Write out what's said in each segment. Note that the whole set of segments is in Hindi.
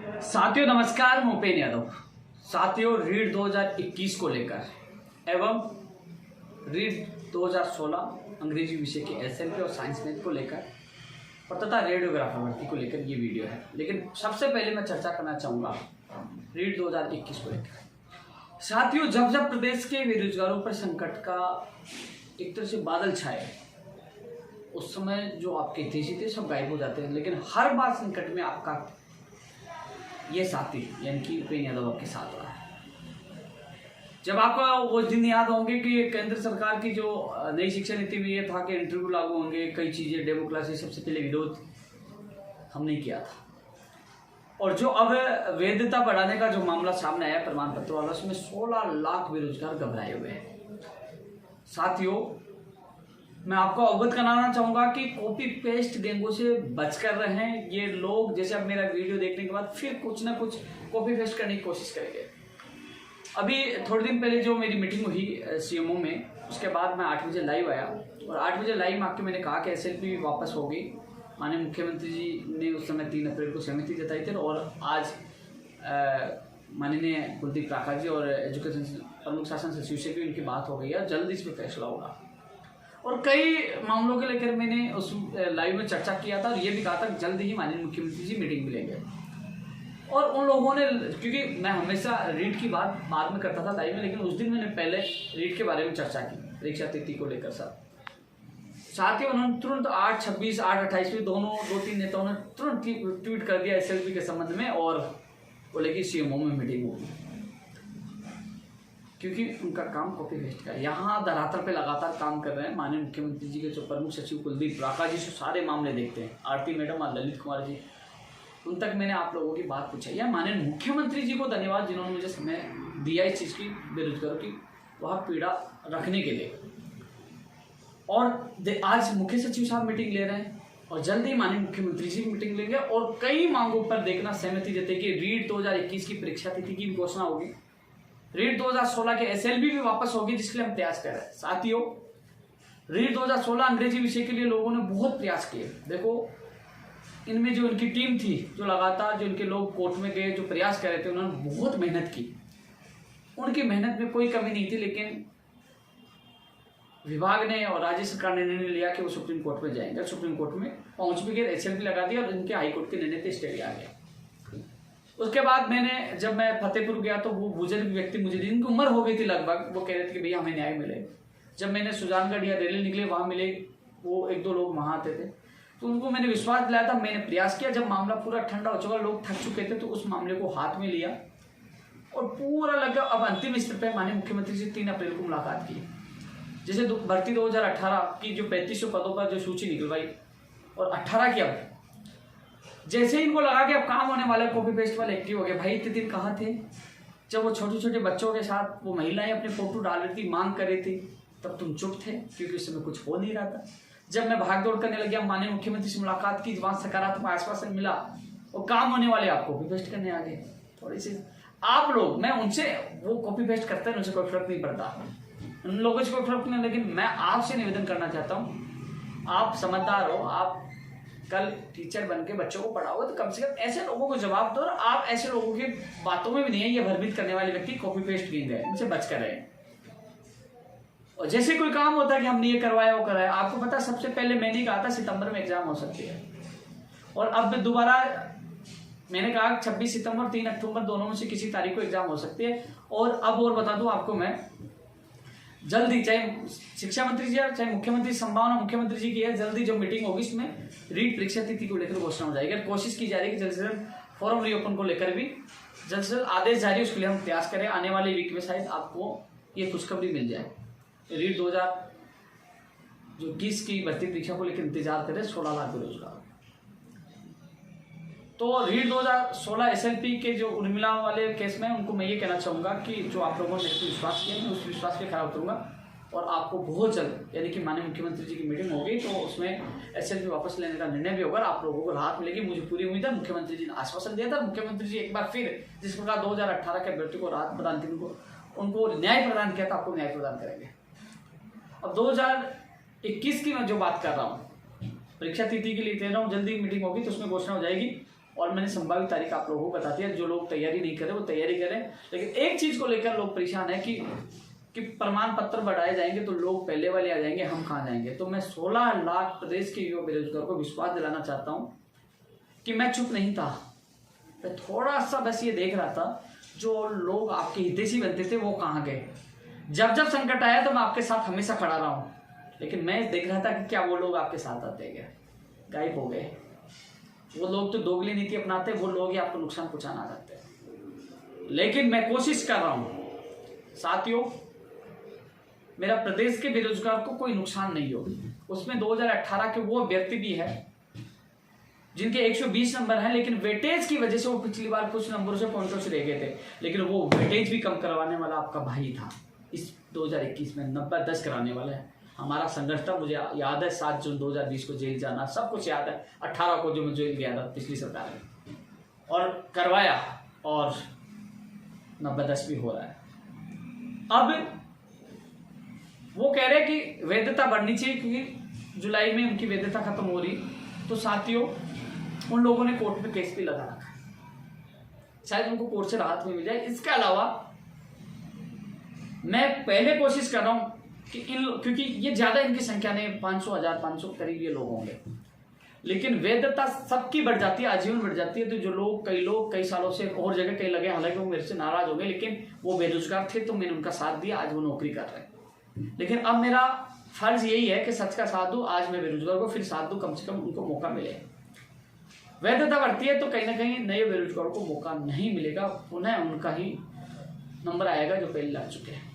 साथियों नमस्कार, मैं उपेन यादव। साथियों रीट 2021 को लेकर एवं रीट 2016 अंग्रेजी विषय के एसएलपी और साइंस मैथ को लेकर और तथा रेडियोग्राफर भर्ती को लेकर ये वीडियो है। लेकिन सबसे पहले मैं चर्चा करना चाहूँगा रीट 2021 को लेकर। साथियों जब जब प्रदेश के बेरोजगारों पर संकट का एक तरह से बादल छाए उस समय जो आपके हितैषी थे सब गायब हो जाते हैं, लेकिन हर बार संकट में आपका ये साथी यानी कि उपेन यादव आपके साथ रहा है। जब आपका वो दिन याद होंगे कि केंद्र सरकार की जो नई शिक्षा नीति में ये था कि इंटरव्यू लागू होंगे, कई चीज़ें डेमोक्रेसी सबसे पहले विरोध हमने किया था। और जो अब वैधता बढ़ाने का जो मामला सामने आया प्रमाण पत्र वाला, उसमें 16 लाख बेरोजगार घबराए हुए हैं। साथियों मैं आपको अवगत कराना चाहूँगा कि कॉपी पेस्ट गैंगों से बचकर रहें। ये लोग जैसे अब मेरा वीडियो देखने के बाद फिर कुछ ना कुछ कॉपी पेस्ट करने की कोशिश करेंगे। अभी थोड़े दिन पहले जो मेरी मीटिंग हुई सीएमओ में, उसके बाद मैं 8 बजे लाइव आया और 8 बजे लाइव में आके मैंने कहा कि एसएलपी वापस होगी। माननीय मुख्यमंत्री जी ने उस समय 3 अप्रैल को सहमति जताई थी और आज माननीय कुलदीप राठौर जी और एजुकेशन प्रमुख शासन सचिव से भी उनकी बात हो गई है, जल्द इस पर फैसला होगा। और कई मामलों के लेकर मैंने उस लाइव में चर्चा किया था और ये भी कहा था जल्द ही माननीय मुख्यमंत्री जी मीटिंग में लेंगे। और उन लोगों ने, क्योंकि मैं हमेशा रीट की बात बाद में करता था लाइव में, लेकिन उस दिन मैंने पहले रीट के बारे में चर्चा की परीक्षा तिथि को लेकर। साथ ही उन्होंने तुरंत 8/26, 8/28 में दो तीन नेताओं ने तुरंत ट्वीट कर दिया एसएलपी के संबंध में और बोले कि सीएमओ में मीटिंग होगी, क्योंकि उनका काम कॉपी पेस्ट का। यहाँ धरातल पे लगातार काम कर रहे हैं माननीय मुख्यमंत्री जी के जो प्रमुख सचिव कुलदीप राठौर जी से सारे मामले देखते हैं, आरती मैडम और ललित कुमार जी, उन तक मैंने आप लोगों की बात पूछा। या माननीय मुख्यमंत्री जी को धन्यवाद जिन्होंने मुझे समय दिया इस चीज़ की, बेरोजगारों की वह पीड़ा रखने के लिए। और आज मुख्य सचिव साहब मीटिंग ले रहे हैं और जल्द ही माननीय मुख्यमंत्री जी मीटिंग लेंगे और कई मांगों पर देखना सहमति देते कि रीट 2021 की परीक्षा तिथि की घोषणा होगी, रीट 2016 के एसएलपी भी वापस होगी, जिसके लिए हम प्रयास कर रहे हैं। साथियों रीट 2016 अंग्रेजी विषय के लिए लोगों ने बहुत प्रयास किए। देखो इनमें जो इनकी टीम थी, जो लगातार जो इनके लोग कोर्ट में गए, जो प्रयास कर रहे थे, उन्होंने बहुत मेहनत की। उनकी मेहनत में कोई कमी नहीं थी, लेकिन विभाग ने और राज्य सरकार ने निर्णय लिया कि वो सुप्रीम कोर्ट में जाएंगे। सुप्रीम कोर्ट में पहुंच भी गए, एसएलपी लगा दिया और इनके हाईकोर्ट के निर्णय पे स्टे आ गया। उसके बाद जब मैं फतेहपुर गया तो वो बुजुर्ग व्यक्ति, मुझे जिनकी उम्र हो गई थी लगभग, वो कह रहे थे कि भैया हमें न्याय मिले। जब मैंने सुजानगढ़ या दिल्ली निकले वहाँ मिले, वो 1-2 लोग वहाँ आते थे, तो उनको मैंने विश्वास दिलाया था, मैंने प्रयास किया। जब मामला पूरा ठंडा हो चुका, लोग थक चुके थे, तो उस मामले को हाथ में लिया और पूरा लगा। अब अंतिम स्तर पर माननीय मुख्यमंत्री से 3 अप्रैल को मुलाकात की। जैसे भर्ती 2018 की जो 3500 पदों पर जो सूची निकलवाई और 18 की, अब जैसे ही इनको लगा कि अब काम होने वाला है, कॉपी पेस्ट वाले एक्टिव हो गए। भाई इतने दिन कहाँ थे जब वो छोटे छोटे बच्चों के साथ वो महिलाएं अपने फोटो डाल रही थी, मांग कर रही थी, तब तुम चुप थे क्योंकि उस समय कुछ हो नहीं रहा था। जब मैं भाग दौड़ करने लग गया, माननीय मुख्यमंत्री से मुलाकात की, वहाँ सकारात्मक आश्वासन मिला और काम होने वाले आप कॉपी पेस्ट करने आ गए। थोड़ी सी आप लोग, मैं उनसे, वो कॉपी पेस्ट करते हैं उनसे कोई फर्क नहीं पड़ता, उन लोगों से कोई फर्क नहीं, लेकिन मैं आपसे निवेदन करना चाहता हूँ, आप समझदार हो, आप कल टीचर बन के बच्चों को पढ़ाओगे तो कम से कम ऐसे लोगों को जवाब दो। और आप ऐसे लोगों की बातों में भी नहीं है, ये भयभीत करने वाले व्यक्ति कॉपी पेस्ट गेंद है, इनसे बच कर रहे। और जैसे कोई काम होता है कि हमने ये करवाया वो कराया, आपको पता सबसे पहले मैंने कहा था सितंबर में एग्जाम हो सकती है, और अब दोबारा मैंने कहा 26 सितंबर 3 अक्टूबर दोनों में से किसी तारीख को एग्जाम हो सकती है। और अब और बता दूं आपको मैं, जल्दी, चाहे शिक्षा मंत्री जी चाहे मुख्यमंत्री, संभावना मुख्यमंत्री जी की है, जल्दी जो मीटिंग होगी इसमें रीट परीक्षा तिथि को लेकर घोषणा हो जाएगी। कोशिश की जा रही है कि जल्द से जल्द फॉर्म रीओपन को लेकर भी जल्द से जल्द आदेश जारी, उसके लिए हम प्रयास करें। आने वाले वीक में शायद आपको ये खुशखबरी मिल जाए। रीट 2021 की भर्ती परीक्षा को लेकर इंतजार करें 16 लाख बेरोजगार। तो रीट 2016 एसएलपी के जो उर्मिला वाले केस में, उनको मैं ये कहना चाहूँगा कि जो आप लोगों ने विश्वास किया, मैं उस विश्वास पे खड़ा उतरूंगा और आपको बहुत जल्द, यानी कि माननीय मुख्यमंत्री जी की मीटिंग होगी तो उसमें एसएलपी वापस लेने का निर्णय भी होगा, आप लोगों को राहत मिलेगी, मुझे पूरी उम्मीद है। मुख्यमंत्री जी ने आश्वासन दिया था, मुख्यमंत्री जी एक बार फिर जिस प्रकार 2018 के अभ्यर्थी को राहत प्रदान थी, उनको न्याय प्रदान किया था, आपको न्याय प्रदान करेंगे। अब 2021 की मैं जो बात कर रहा हूँ, परीक्षा तिथि के लिए कह रहा हूँ, जल्दी मीटिंग होगी तो उसमें घोषणा हो जाएगी और मैंने संभावित तारीख आप लोगों को बता दिया। जो लोग तैयारी नहीं करें वो तैयारी करें, लेकिन एक चीज को लेकर लोग परेशान है कि प्रमाण पत्र बढ़ाए जाएंगे तो लोग पहले वाले आ जाएंगे, हम कहाँ जाएंगे। तो मैं 16 लाख प्रदेश के युवा बेरोजगार को विश्वास दिलाना चाहता हूँ कि मैं चुप नहीं था, मैं थोड़ा सा बस ये देख रहा था जो लोग आपके हितैषी बनते थे वो कहाँ गए। जब जब संकट आया तो मैं आपके साथ हमेशा खड़ा रहा हूँ, लेकिन मैं देख रहा था कि क्या वो लोग आपके साथ आते गए, गायब हो गए। वो लोग तो दोगली नीति अपनाते, वो लोग ही आपको नुकसान पहुंचाना चाहते हैं। लेकिन मैं कोशिश कर रहा हूं साथियों, मेरा प्रदेश के बेरोजगार को कोई नुकसान नहीं हो। उसमें 2018 के वो व्यक्ति भी है जिनके 120 नंबर हैं, लेकिन वेटेज की वजह से वो पिछली बार कुछ नंबरों से पॉइंटों से रह गए थे, लेकिन वो वेटेज भी कम करवाने वाला आपका भाई था। इस 2021 में 90-10 कराने वाला है। हमारा संघर्ष था, मुझे याद है 7 जून 2020 को जेल जाना, सब कुछ याद है। 18 को जो मैं जेल गया था पिछली सरकार में, और करवाया, और 90-10 भी हो रहा है। अब वो कह रहे हैं कि वैधता बढ़नी चाहिए क्योंकि जुलाई में उनकी वैधता खत्म हो रही। तो साथियों, उन लोगों ने कोर्ट में केस भी लगा रखा है, शायद उनको कोर्ट से राहत भी मिल जाए। इसके अलावा मैं पहले कोशिश कर रहा हूं कि क्योंकि ये ज्यादा इनकी संख्या नहीं, 500, 1500 करीब ये लोग होंगे, लेकिन वैधता सबकी बढ़ जाती है, आजीवन बढ़ जाती है। तो जो लोग कई सालों से और जगह कई लगे, हालांकि वो मेरे से नाराज हो गए, लेकिन वो बेरोजगार थे तो मैंने उनका साथ दिया, आज वो नौकरी कर रहे हैं। लेकिन अब मेरा फर्ज यही है कि सच का साथ दूं। आज मैं बेरोजगार को फिर साथ दूं, कम से कम उनको मौका मिले। वैधता बढ़ती है तो कहीं ना कहीं नए बेरोजगारों को मौका नहीं मिलेगा, पुनः उनका ही नंबर आएगा जो पहले लग चुके हैं।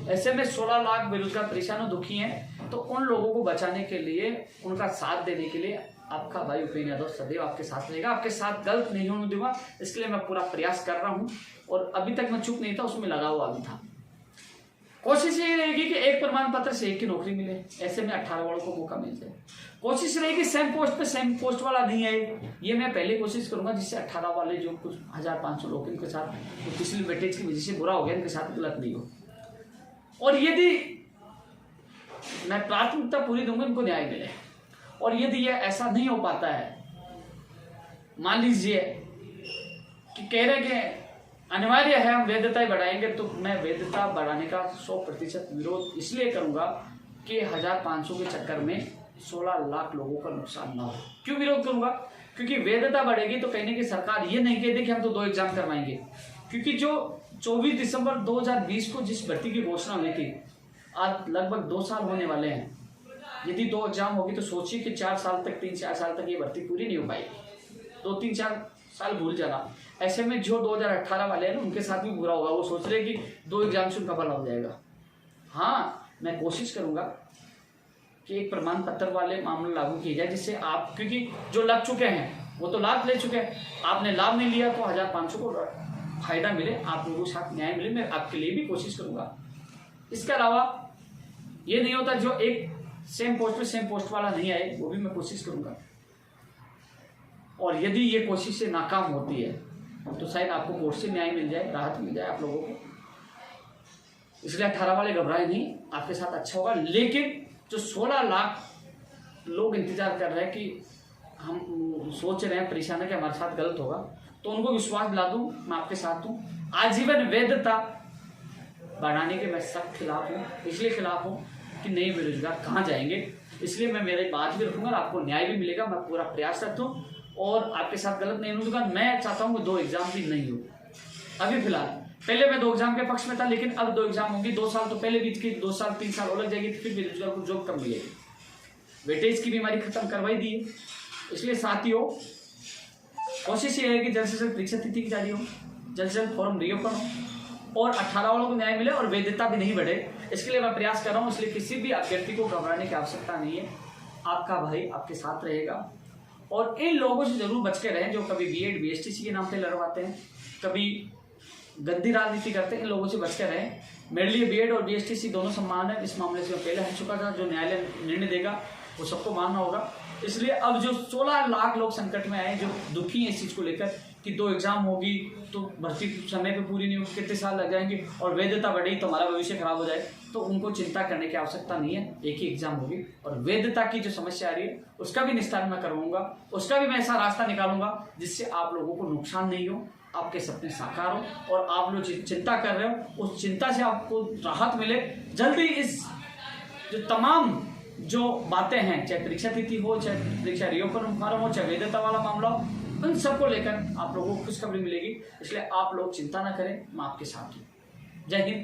ऐसे में 16 लाख बेरोजगार परेशान और दुखी हैं, तो उन लोगों को बचाने के लिए, उनका साथ देने के लिए आपका भाई उपेंद्र यादव सदैव आपके साथ रहेगा। आपके साथ गलत नहीं होने दूंगा, इसके लिए मैं पूरा प्रयास कर रहा हूं, और अभी तक मैं चुप नहीं था, उसमें लगा हुआ भी था। कोशिश ये रहेगी कि एक प्रमाण पत्र से एक की नौकरी मिले, ऐसे में 18 वालों को मौका मिल जाए। कोशिश रहेगी सेम पोस्ट पे सेम पोस्ट वाला नहीं है, ये मैं पहले कोशिश करूंगा, जिससे 18 वाले जो कुछ 1500 लोग इनके साथ तो पिछली वेटेज की वजह से बुरा हो गया, इनके साथ गलत नहीं हो। और यदि मैं प्राथमिकता पूरी दूंगा, इनको न्याय मिले। और यदि यह ऐसा नहीं हो पाता है, मान लीजिए कि कह रहे कि अनिवार्य है हम वैधता बढ़ाएंगे, तो मैं वैधता बढ़ाने का 100% विरोध इसलिए करूंगा कि 1500 के चक्कर में 16 लाख लोगों का नुकसान ना हो। क्यों विरोध करूंगा? क्योंकि वैधता बढ़ेगी तो कहीं ना कहीं सरकार ये नहीं कहती कि हम तो 2 एग्जाम करवाएंगे, क्योंकि जो 24 दिसंबर 2020 को जिस भर्ती की घोषणा हुई थी, आज लगभग 2 साल होने वाले हैं। यदि 2 एग्जाम होगी तो सोचिए कि 4 साल तक, 3-4 साल तक ये भर्ती पूरी नहीं हो पाएगी। 2-3-4 साल भूल जाना। ऐसे में जो 2018 वाले हैं ना, उनके साथ भी बुरा होगा। वो सोच रहे कि 2 एग्जाम से उनका भला हो जाएगा। हाँ, मैं कोशिश करूंगा कि एक प्रमाण पत्र वाले मामले लागू किए जाए, जिससे आप, क्योंकि जो लग चुके हैं वो तो लाभ ले चुके हैं, आपने लाभ नहीं लिया तो 1500 को फायदा मिले, आप लोगों के साथ न्याय मिले। मैं आपके लिए भी कोशिश करूंगा। इसके अलावा ये नहीं होता जो एक सेम पोस्ट पे सेम पोस्ट वाला नहीं आए, वो भी मैं कोशिश करूंगा। और यदि ये कोशिश से नाकाम होती है तो शायद आपको कोर्ट से न्याय मिल जाए, राहत मिल जाए आप लोगों को। इसलिए 18 वाले घबराए नहीं, आपके साथ अच्छा होगा। लेकिन जो 16 लाख लोग इंतजार कर रहे हैं कि हम सोच रहे हैं, परेशान है कि हमारे साथ गलत होगा, तो उनको विश्वास दिला दूं, मैं आपके साथ हूं। आजीवन वैधता बढ़ाने के मैं सख्त खिलाफ हूँ, इसलिए खिलाफ हूँ कि नए बेरोजगार कहाँ जाएंगे। इसलिए मैं मेरी बात भी रखूंगा, आपको न्याय भी मिलेगा। मैं पूरा प्रयास करता हूँ और आपके साथ गलत नहीं होगा। मैं चाहता हूँ कि 2 एग्जाम भी नहीं हो। अभी फिलहाल, पहले मैं 2 एग्जाम के पक्ष में था, लेकिन अब 2 एग्जाम होंगी। 2 साल तो पहले बीत के, 2 साल 3 साल और लग जाएगी, तो फिर बेरोजगार को जॉब कब मिलेगी। वेटेज की बीमारी खत्म करवाई दी है। इसलिए साथियों, कोशिश ये है कि जल्द से जल्द परीक्षा तिथि की जारी हो, जल्द से जल्द फॉर्म रीओपन हो और 18 वालों को न्याय मिले और वैधता भी नहीं बढ़े। इसके लिए मैं प्रयास कर रहा हूँ। इसलिए किसी भी अभ्यर्थी को घबराने की आवश्यकता नहीं है। आपका भाई आपके साथ रहेगा। और इन लोगों से जरूर बच के रहें जो कभी बीएड बीएसटीसी के नाम पे लड़वाते हैं, कभी गंदी राजनीति करते हैं। इन लोगों से बच के रहें। मेरे लिए बीएड और बीएसटीसी दोनों सम्मान है। इस मामले से मैं पहले हट चुका था। जो न्यायालय निर्णय देगा वो सबको मानना होगा। इसलिए अब जो 16 लाख लोग संकट में आए, जो दुखी हैं इस चीज़ को लेकर कि 2 एग्जाम होगी तो भर्ती समय पे पूरी नहीं होगी, कितने साल लग जाएंगे और वैधता बढ़ेगी तो हमारा भविष्य खराब हो जाए, तो उनको चिंता करने की आवश्यकता नहीं है, एक ही एग्जाम होगी। और वैधता की जो समस्या आ रही है उसका भी निस्तारण मैं करवाऊंगा, उसका भी मैं ऐसा रास्ता निकालूंगा जिससे आप लोगों को नुकसान नहीं हो, आपके सपने साकार हो और आप लोग चिंता कर रहे हो उस चिंता से आपको राहत मिले। जल्दी इस जो तमाम जो बातें हैं, चाहे परीक्षा तिथि हो, चाहे परीक्षा रिओपन फॉर्म हो, चाहे वैधता वाला मामला हो, उन सबको लेकर आप लोगों को खुशखबरी मिलेगी। इसलिए आप लोग चिंता ना करें, मैं आपके साथ हूँ। जय हिंद।